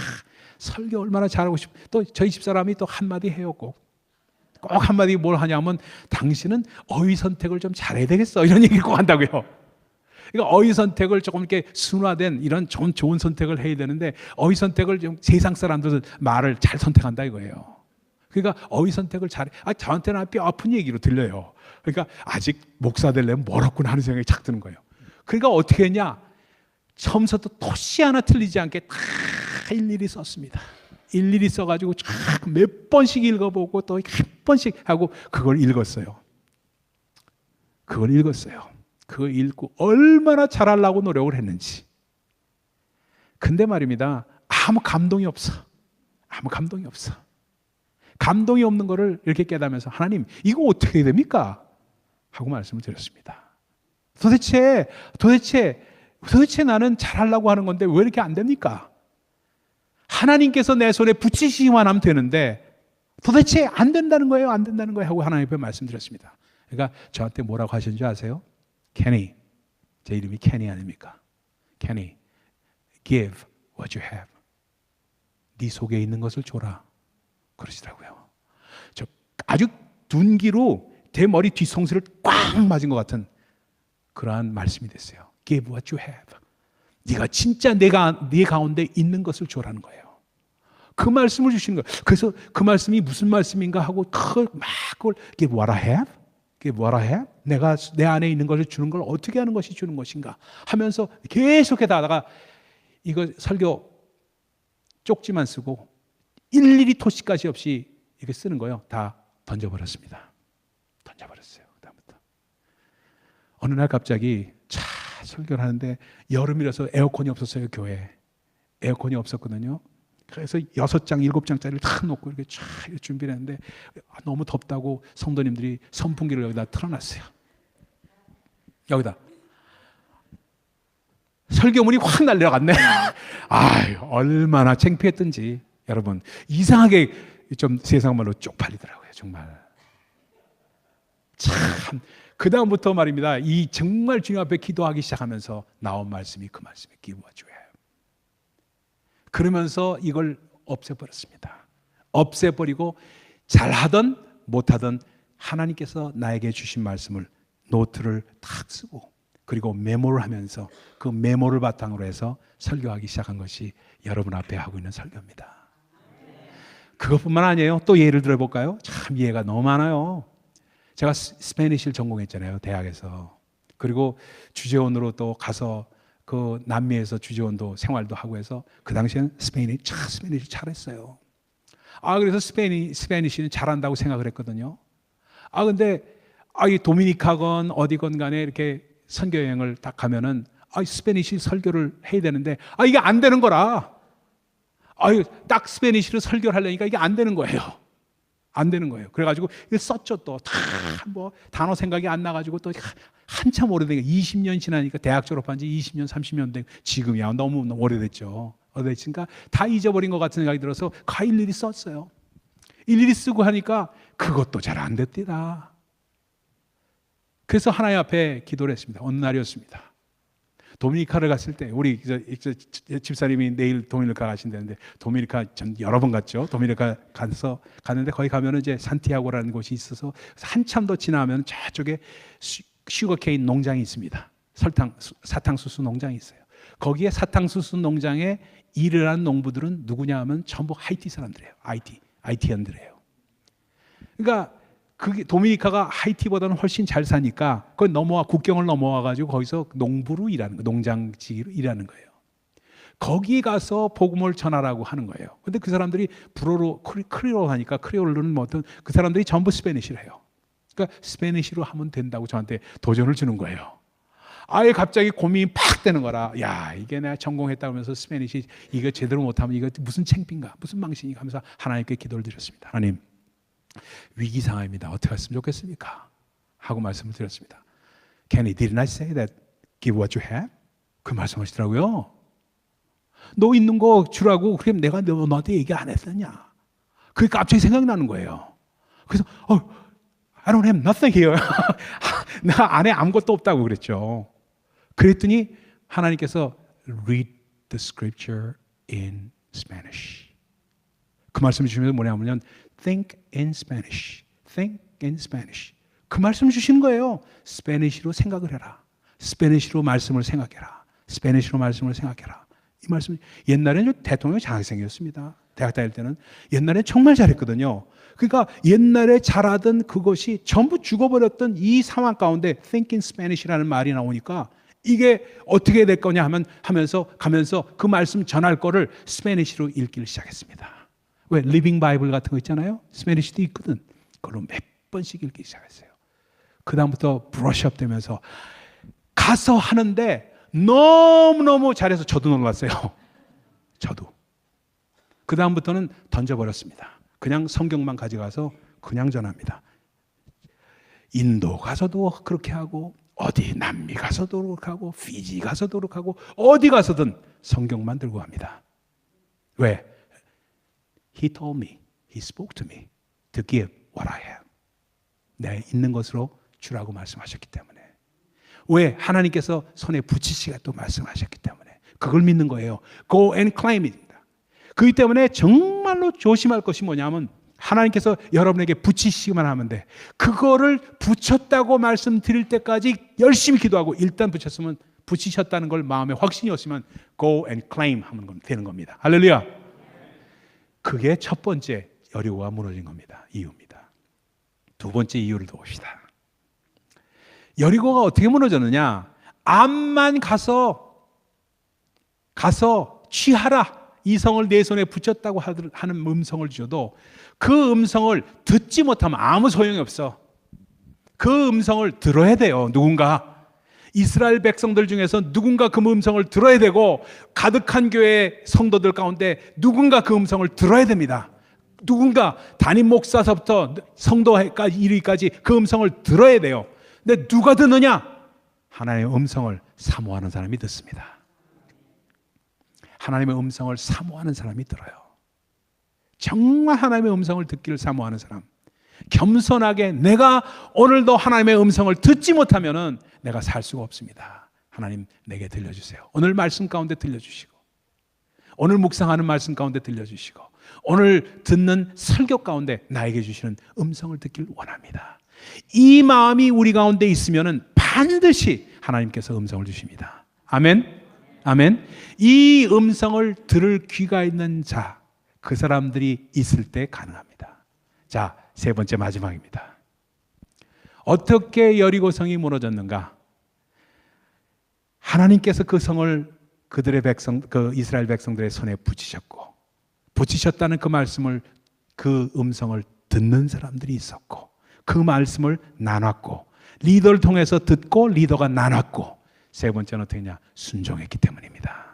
설교 얼마나 잘하고 또 저희 집사람이 또 한마디 해요. 꼭 한마디 뭘 하냐면, 당신은 어휘 선택을 좀 잘해야 되겠어, 이런 얘기를 꼭 한다고요. 그러니까 어휘 선택을 조금 이렇게 순화된 이런 좀 좋은 선택을 해야 되는데, 어휘 선택을 좀 세상 사람들은 말을 잘 선택한다 이거예요. 그러니까 어휘 선택을 잘해. 저한테는 뼈 아픈 얘기로 들려요. 그러니까 아직 목사 되려면 멀었구나 하는 생각이 착 드는 거예요. 그러니까 어떻게 했냐? 처음부터 토시 하나 틀리지 않게 다 일일이 썼습니다. 일일이 써가지고 몇 번씩 읽어보고 또 한 번씩 하고 그걸 읽었어요. 그걸 읽고 얼마나 잘하려고 노력을 했는지. 근데 말입니다, 아무 감동이 없어. 감동이 없는 거를 이렇게 깨달으면서, 하나님, 이거 어떻게 해야 됩니까? 하고 말씀을 드렸습니다. 도대체 나는 잘하려고 하는 건데 왜 이렇게 안 됩니까? 하나님께서 내 손에 붙이시기만 하면 되는데 도대체 안 된다는 거예요 하고 하나님 앞에 말씀드렸습니다. 그러니까 저한테 뭐라고 하셨는지 아세요? Kenny, 제 이름이 Kenny 아닙니까? Kenny, give what you have. 네 속에 있는 것을 줘라, 그러시더라고요. 저 아주 둔기로 제 머리 뒤통수를 꽉 맞은 것 같은 그러한 말씀이 됐어요. Give what you have. 네가 진짜 네 가운데 있는 것을 줘라는 거예요. 그 말씀을 주시는 거예요. 그래서 그 말씀이 무슨 말씀인가 하고 막 그걸 Give what I have? Give what I have? 내가 내 안에 있는 것을 주는 걸 어떻게 하는 것이 주는 것인가 하면서 계속해서 하다가 이거 설교 쪽지만 쓰고 일일이 토시까지 없이 이렇게 쓰는 거예요. 다 던져버렸습니다. 던져버렸어요. 그다음부터 어느 날 갑자기 설교를 하는데, 여름이라서 에어컨이 없었어요. 교회에 에어컨이 없었거든요. 그래서 6장 7장짜리를 다 놓고 이렇게 쫙 준비를 했는데, 너무 덥다고 성도님들이 선풍기를 여기다 틀어놨어요. 여기다 설교문이 확 날려갔네. 얼마나 창피했던지. 여러분, 이상하게 좀 세상 말로 쪽팔리더라고요. 정말 참 그 다음부터 말입니다. 이 정말 주님 앞에 기도하기 시작하면서 나온 말씀이 그 말씀이 Give what you have. 그러면서 이걸 없애버렸습니다. 없애버리고 잘하든 못하든 하나님께서 나에게 주신 말씀을 노트를 탁 쓰고 그리고 메모를 하면서 그 메모를 바탕으로 해서 설교하기 시작한 것이 여러분 앞에 하고 있는 설교입니다. 그것뿐만 아니에요. 또 예를 들어볼까요? 참 예가 너무 많아요. 제가 스페니쉬를 전공했잖아요, 대학에서. 그리고 주재원으로 또 가서 그 남미에서 주재원도 생활도 하고 해서 그 당시에는 스페니쉬 잘했어요. 그래서 스페니쉬는 잘한다고 생각을 했거든요. 근데 이 도미니카건 어디건 간에 이렇게 선교 여행을 딱 가면은 스페니쉬 설교를 해야 되는데 이게 안 되는 거라. 딱 스페니쉬로 설교를 하려니까 이게 안 되는 거예요. 안 되는 거예요. 그래가지고 썼죠. 또 다 뭐 단어 생각이 안 나가지고 또 한참 오래되니까 20년 지나니까 대학 졸업한 지 20년 30년 된 지금이야 너무 오래됐죠. 오래됐으니까 다 잊어버린 것 같은 생각이 들어서 일일이 썼어요. 일일이 쓰고 하니까 그것도 잘 안 됐더라. 그래서 하나님 앞에 기도를 했습니다. 어느 날이었습니다. 도미니카를 갔을 때 우리 집사님이 내일 도미니카 가신다는데 도미니카 전 여러 번 갔죠. 도미니카 갔는데 거기 가면은 이제 산티아고라는 곳이 있어서 한참 더 지나면 저쪽에 슈거케인 농장이 있습니다. 사탕수수 농장이 있어요. 거기에 사탕수수 농장에 일을 하는 농부들은 누구냐 하면 전부 하이티 사람들이에요. 하이티언들이에요. 그러니까 그게 도미니카가 하이티보다는 훨씬 잘 사니까 그걸 국경을 넘어와 가지고 거기서 농부로 일하는 거예요. 농장지기로 일하는 거예요. 거기 가서 복음을 전하라고 하는 거예요. 근데 그 사람들이 불어로 크리올 하니까 크리올로는 그 사람들이 전부 스페니쉬를 해요. 그러니까 스페니쉬로 하면 된다고 저한테 도전을 주는 거예요. 갑자기 고민이 팍 되는 거라. 이게 내가 전공했다고 하면서 스페니쉬 이거 제대로 못하면 이거 무슨 창피인가 무슨 망신인가 하면서 하나님께 기도를 드렸습니다. 하나님, 위기 상황입니다. 어떻게 했으면 좋겠습니까? 하고 말씀을 드렸습니다. Kenny, didn't I say that give what you have? 그 말씀하시더라고요. 너 있는 거 주라고. 그럼 내가 너한테 얘기 안 했었냐? 그게 갑자기 생각나는 거예요. 그래서 I don't have nothing here. 나 안에 아무것도 없다고 그랬죠. 그랬더니 하나님께서 read the scripture in Spanish. 그 말씀을 주시면서 뭐냐면 think in Spanish. think in Spanish. 그 말씀을 주시는 거예요. 스페니쉬로 생각을 해라. 스페니쉬로 말씀을 생각해라. 스페니쉬로 말씀을 생각해라. 이 말씀 옛날에는 대통령 장학생이었습니다. 대학 다닐 때는 옛날에 정말 잘했거든요. 그러니까 옛날에 잘하던 그것이 전부 죽어버렸던 이 상황 가운데 think in Spanish라는 말이 나오니까 이게 어떻게 될 거냐 하면서 가면서 그 말씀 전할 거를 스페니쉬로 읽기를 시작했습니다. 왜? 리빙 바이블 같은 거 있잖아요. 스페니쉬도 있거든. 그걸로 몇 번씩 읽기 시작했어요. 그 다음부터 브러쉬업 되면서 가서 하는데 너무너무 잘해서 저도 놀랐어요. 저도. 그 다음부터는 던져버렸습니다. 그냥 성경만 가져가서 그냥 전합니다. 인도 가서도 그렇게 하고 어디 남미 가서도 그렇게 하고 피지 가서도 그렇게 하고 어디 가서든 성경만 들고 갑니다. 왜? He told me, He spoke to me to give what I have. 내 있는 것으로 주라고 말씀하셨기 때문에. 왜? 하나님께서 손에 붙이시가 또 말씀하셨기 때문에. 그걸 믿는 거예요. Go and claim it. 그렇기 때문에 정말로 조심할 것이 뭐냐면 하나님께서 여러분에게 붙이시기만 하면 돼. 그거를 붙였다고 말씀드릴 때까지 열심히 기도하고 일단 붙이셨다는 걸 마음에 확신이 없으면 go and claim 하면 되는 겁니다. 할렐루야. 그게 첫 번째 여리고가 무너진 겁니다. 이유입니다. 두 번째 이유를 봅시다. 여리고가 어떻게 무너졌느냐? 암만 가서 취하라. 이 성을 내 손에 붙였다고 하는 음성을 주셔도 그 음성을 듣지 못하면 아무 소용이 없어. 그 음성을 들어야 돼요. 누군가. 이스라엘 백성들 중에서 누군가 그 음성을 들어야 되고 가득한 교회 성도들 가운데 누군가 그 음성을 들어야 됩니다. 누군가 담임 목사서부터 성도까지 1위까지 그 음성을 들어야 돼요. 근데 누가 듣느냐? 하나님의 음성을 사모하는 사람이 듣습니다. 하나님의 음성을 사모하는 사람이 들어요. 정말 하나님의 음성을 듣기를 사모하는 사람. 겸손하게 내가 오늘도 하나님의 음성을 듣지 못하면은 내가 살 수가 없습니다. 하나님 내게 들려주세요. 오늘 말씀 가운데 들려주시고, 오늘 묵상하는 말씀 가운데 들려주시고, 오늘 듣는 설교 가운데 나에게 주시는 음성을 듣길 원합니다. 이 마음이 우리 가운데 있으면은 반드시 하나님께서 음성을 주십니다. 아멘. 아멘. 이 음성을 들을 귀가 있는 자, 그 사람들이 있을 때 가능합니다. 자, 세 번째 마지막입니다. 어떻게 여리고성이 무너졌는가? 하나님께서 그 성을 그들의 백성, 그 이스라엘 백성들의 손에 붙이셨고, 붙이셨다는 그 말씀을, 그 음성을 듣는 사람들이 있었고, 그 말씀을 나눴고, 리더를 통해서 듣고 리더가 나눴고, 세 번째는 어떻게 했냐? 순종했기 때문입니다.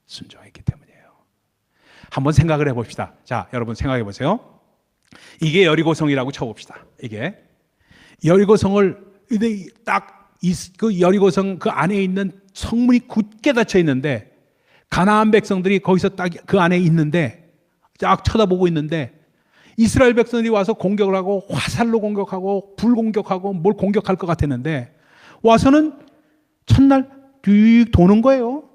순종했기 때문이에요. 한번 생각을 해봅시다. 자, 여러분 생각해 보세요. 이게 여리고성이라고 쳐봅시다. 이게 여리고성을 딱 그 여리고성 그 안에 있는 성문이 굳게 닫혀 있는데, 가나안 백성들이 거기서 딱 그 안에 있는데, 딱 쳐다보고 있는데, 이스라엘 백성들이 와서 공격을 하고 화살로 공격하고 불 공격하고 뭘 공격할 것 같았는데, 와서는 첫날 쭉 도는 거예요.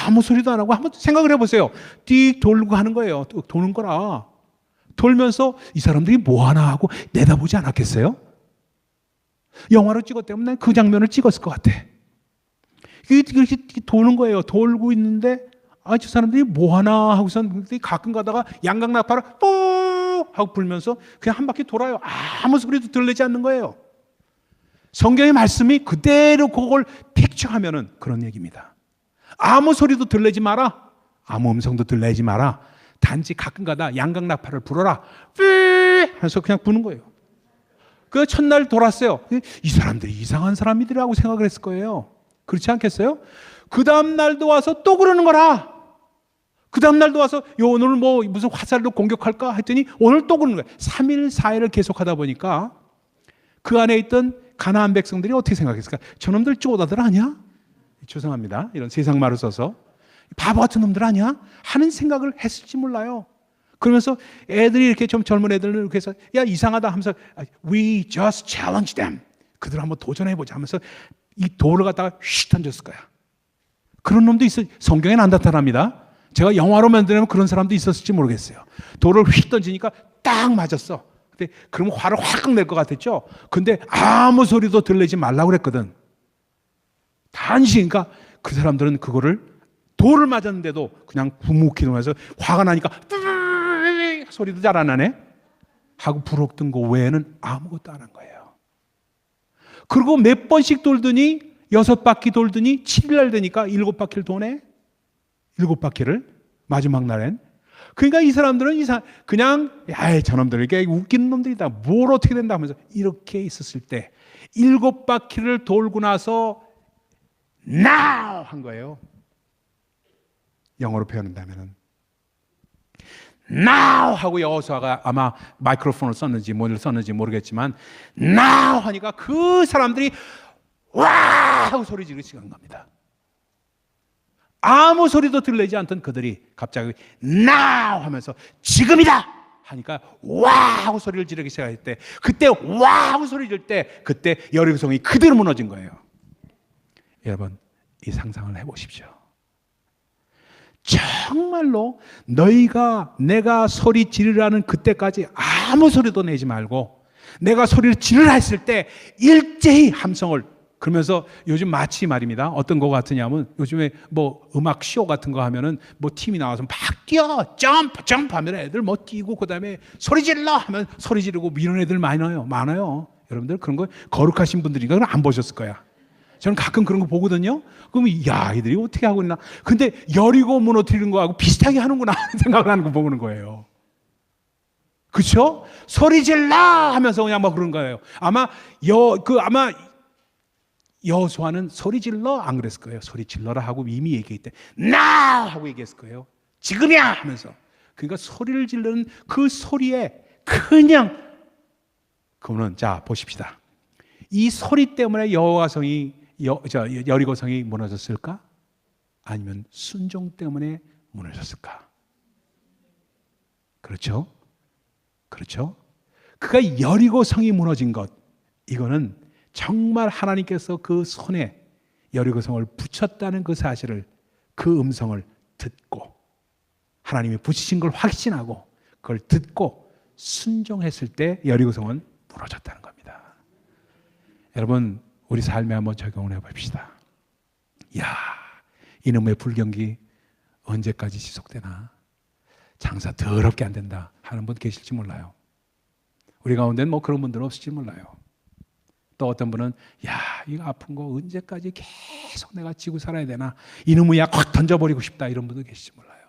아무 소리도 안 하고. 한번 생각을 해보세요. 띡 돌고 하는 거예요. 도는 거라. 돌면서 이 사람들이 뭐 하나 하고 내다보지 않았겠어요? 영화로 찍었다면 난 그 장면을 찍었을 것 같아. 이렇게 도는 거예요. 돌고 있는데, 아, 저 사람들이 뭐 하나 하고선 가끔 가다가 양각나팔을 뽀 하고 불면서 그냥 한 바퀴 돌아요. 아무 소리도 들리지 않는 거예요. 성경의 말씀이 그대로 그걸 픽처하면은 그런 얘기입니다. 아무 소리도 들리지 마라. 아무 음성도 들리지 마라. 단지 가끔 가다 양각나팔을 불어라. 삐 해서 그냥 부는 거예요. 그 첫날 돌았어요. 이 사람들이 이상한 사람이더라고 생각을 했을 거예요. 그렇지 않겠어요? 그 다음 날도 와서 또 그러는 거라. 그 다음 날도 와서 오늘 뭐 무슨 화살로 공격할까 했더니 오늘 또 그러는 거예요. 3일 4일을 계속하다 보니까 그 안에 있던 가나안 백성들이 어떻게 생각했을까? 저놈들 쪼다들 아니야? 죄송합니다. 이런 세상 말을 써서 바보 같은 놈들 아니야? 하는 생각을 했을지 몰라요. 그러면서 애들이 이렇게 좀 젊은 애들을 이렇게 해서 야 이상하다 하면서 We just challenge them. 그들 한번 도전해보자 하면서 이 돌을 갖다가 휙 던졌을 거야. 그런 놈도 있어. 성경에는 안 나타납니다. 제가 영화로 만들면 그런 사람도 있었을지 모르겠어요. 돌을 휙 던지니까 딱 맞았어. 근데 그러면 화를 확 낼 것 같았죠. 근데 아무 소리도 들리지 말라고 그랬거든. 단지 그러니까 그 사람들은 그거를 돌을 맞았는데도 그냥 부묵히면서 화가 나니까 소리도 잘 안 나네 하고 부럽던 거 외에는 아무것도 안 한 거예요. 그리고 몇 번씩 돌더니 6바퀴 돌더니 7일날 되니까 7바퀴를 도네. 7바퀴를 마지막 날엔. 그러니까 이 사람들은 그냥 야 저놈들에게 웃기는 놈들이다. 뭘 어떻게 된다 하면서 이렇게 있었을 때 7바퀴를 돌고 나서 now 한 거예요. 영어로 표현한다면은 now 하고 여호수아가 아마 마이크로폰을 썼는지 뭐를 썼는지 모르겠지만 now 하니까 그 사람들이 와 하고 소리 지르기 시작한 겁니다. 아무 소리도 들리지 않던 그들이 갑자기 now 하면서 지금이다 하니까 와 하고 소리를 지르기 시작할 때, 그때 와 하고 소리 질 때 그때 여리고성이 그대로 무너진 거예요. 여러분 이 상상을 해보십시오. 정말로 내가 소리 지르라는 그때까지 아무 소리도 내지 말고 내가 소리를 지르라 했을 때 일제히 함성을, 그러면서 요즘 마치 말입니다. 어떤 거 같으냐면 요즘에 뭐 음악 쇼 같은 거 하면은 뭐 팀이 나와서 막 뛰어 점프 하면 애들 뭐 뛰고 그다음에 소리 질러 하면 소리 지르고 이런 애들 많아요. 여러분들 그런 거 거룩하신 분들이니까 안 보셨을 거야. 저는 가끔 그런 거 보거든요. 그러면 야 이들이 어떻게 하고 있나. 근데 여리고 무너뜨리는 거하고 비슷하게 하는구나 하는 생각을 하는 거 보는 거예요. 그렇죠? 소리 질러 하면서 그냥 막 그런 거예요. 아마 여호수아는 소리 질러 안 그랬을 거예요. 소리 질러라 하고 이미 얘기했대. 나 하고 얘기했을 거예요. 지금이야 하면서. 그러니까 소리를 지르는 그 소리에 그냥 그러면 자 보십시다. 이 소리 때문에 여리고성이 무너졌을까? 아니면 순종 때문에 무너졌을까? 그렇죠? 그가 여리고 성이 무너진 것, 이거는 정말 하나님께서 그 손에 여리고 성을 붙였다는 그 사실을, 그 음성을 듣고 하나님이 붙이신 걸 확신하고 그걸 듣고 순종했을 때 여리고 성은 무너졌다는 겁니다. 여러분, 우리 삶에 한번 적용을 해봅시다. 야, 이놈의 불경기 언제까지 지속되나? 장사 더럽게 안 된다 하는 분 계실지 몰라요. 우리 가운데는 뭐 그런 분들은 없을지 몰라요. 또 어떤 분은 야, 이거 아픈 거 언제까지 계속 내가 지고 살아야 되나? 이놈의 약 확 던져버리고 싶다 이런 분도 계실지 몰라요.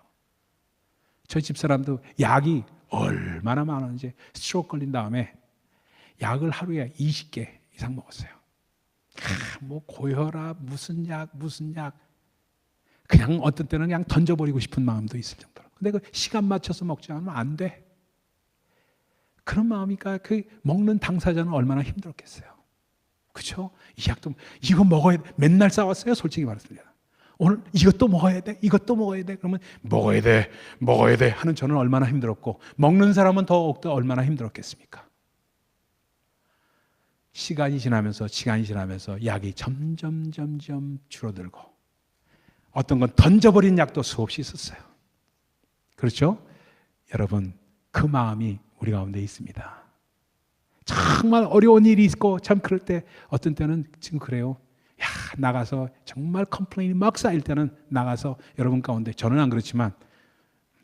저희 집사람도 약이 얼마나 많은지 스트로크 걸린 다음에 약을 하루에 20개 이상 먹었어요. 뭐 고혈압, 무슨 약 그냥 어떤 때는 그냥 던져버리고 싶은 마음도 있을 정도로. 근데 그 시간 맞춰서 먹지 않으면 안 돼. 그런 마음이니까 그 먹는 당사자는 얼마나 힘들었겠어요. 그렇죠? 이 약도 이거 먹어야 돼. 맨날 싸웠어요. 솔직히 말씀드려요. 오늘 이것도 먹어야 돼. 이것도 먹어야 돼. 그러면 먹어야 돼 하는 저는 얼마나 힘들었고, 먹는 사람은 더욱더 얼마나 힘들었겠습니까? 시간이 지나면서 약이 점점 줄어들고, 어떤 건 던져버린 약도 수없이 있었어요. 그렇죠? 여러분, 그 마음이 우리 가운데 있습니다. 정말 어려운 일이 있고 참 그럴 때 어떤 때는 지금 그래요. 야, 나가서 정말 컴플레인이 막 쌓일 때는 나가서 여러분 가운데, 저는 안 그렇지만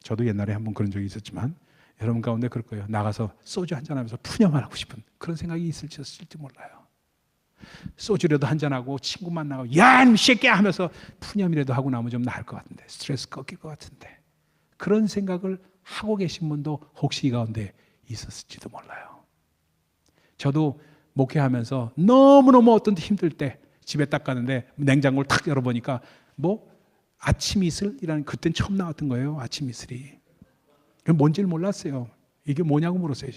저도 옛날에 한번 그런 적이 있었지만 여러분 가운데 그럴 거예요. 나가서 소주 한잔하면서 푸념을 하고 싶은 그런 생각이 있을지 몰라요. 소주라도 한잔하고 친구 만나고 야, 이 새끼야 하면서 푸념이라도 하고 나면 좀 나을 것 같은데, 스트레스 꺾일 것 같은데, 그런 생각을 하고 계신 분도 혹시 이 가운데 있었을지도 몰라요. 저도 목회하면서 너무너무 어떤 힘들 때 집에 딱 가는데 냉장고를 탁 열어보니까 뭐 아침 이슬이라는, 그땐 처음 나왔던 거예요. 아침 이슬이 뭔지를 몰랐어요. 이게 뭐냐고 물었어요.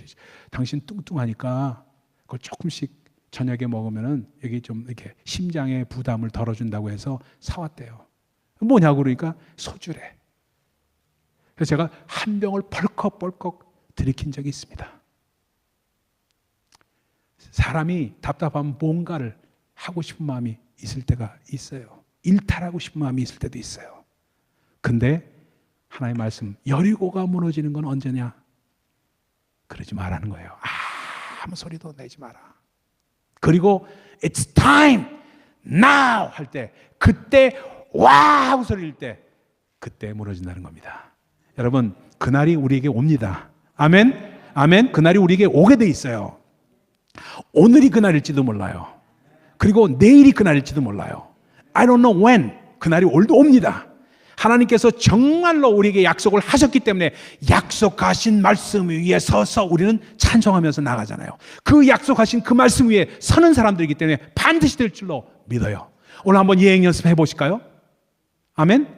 당신 뚱뚱하니까 그걸 조금씩 저녁에 먹으면은 여기 좀 이렇게 심장의 부담을 덜어준다고 해서 사왔대요. 뭐냐고 그러니까 소주래. 그래서 제가 한 병을 벌컥벌컥 들이킨 적이 있습니다. 사람이 답답하면 뭔가를 하고 싶은 마음이 있을 때가 있어요. 일탈하고 싶은 마음이 있을 때도 있어요. 근데 하나님의 말씀, 여리고가 무너지는 건 언제냐? 그러지 말라는 거예요. 아무 소리도 내지 마라. 그리고 It's time now 할 때, 그때 와우 소리일 때, 그때 무너진다는 겁니다. 여러분, 그날이 우리에게 옵니다. 아멘? 아멘? 그날이 우리에게 오게 돼 있어요. 오늘이 그날일지도 몰라요. 그리고 내일이 그날일지도 몰라요. I don't know when. 그날이 옵니다. 하나님께서 정말로 우리에게 약속을 하셨기 때문에 약속하신 말씀 위에 서서 우리는 찬송하면서 나가잖아요. 그 약속하신 그 말씀 위에 서는 사람들이기 때문에 반드시 될 줄로 믿어요. 오늘 한번 예행 연습 해보실까요? 아멘?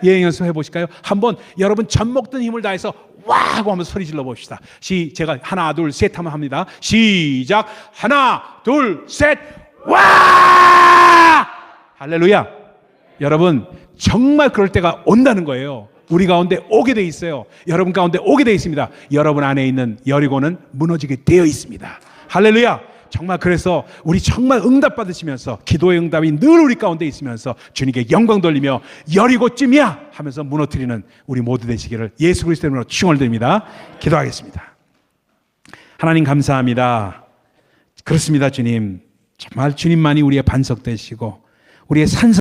예행 연습 해보실까요? 한번 여러분 젖 먹던 힘을 다해서 와 하고 한번 소리 질러 봅시다. 제가 하나 둘 셋 하면 합니다. 시작. 하나 둘 셋. 와! 할렐루야. 여러분, 정말 그럴 때가 온다는 거예요. 우리 가운데 오게 돼 있어요. 여러분 가운데 오게 돼 있습니다. 여러분 안에 있는 여리고는 무너지게 되어 있습니다. 할렐루야. 정말 그래서 우리 정말 응답 받으시면서, 기도의 응답이 늘 우리 가운데 있으면서 주님께 영광 돌리며 여리고쯤이야 하면서 무너뜨리는 우리 모두 되시기를 예수 그리스도 이름으로 축원드립니다. 기도하겠습니다. 하나님 감사합니다. 그렇습니다. 주님, 정말 주님만이 우리의 반석 되시고 우리의 산성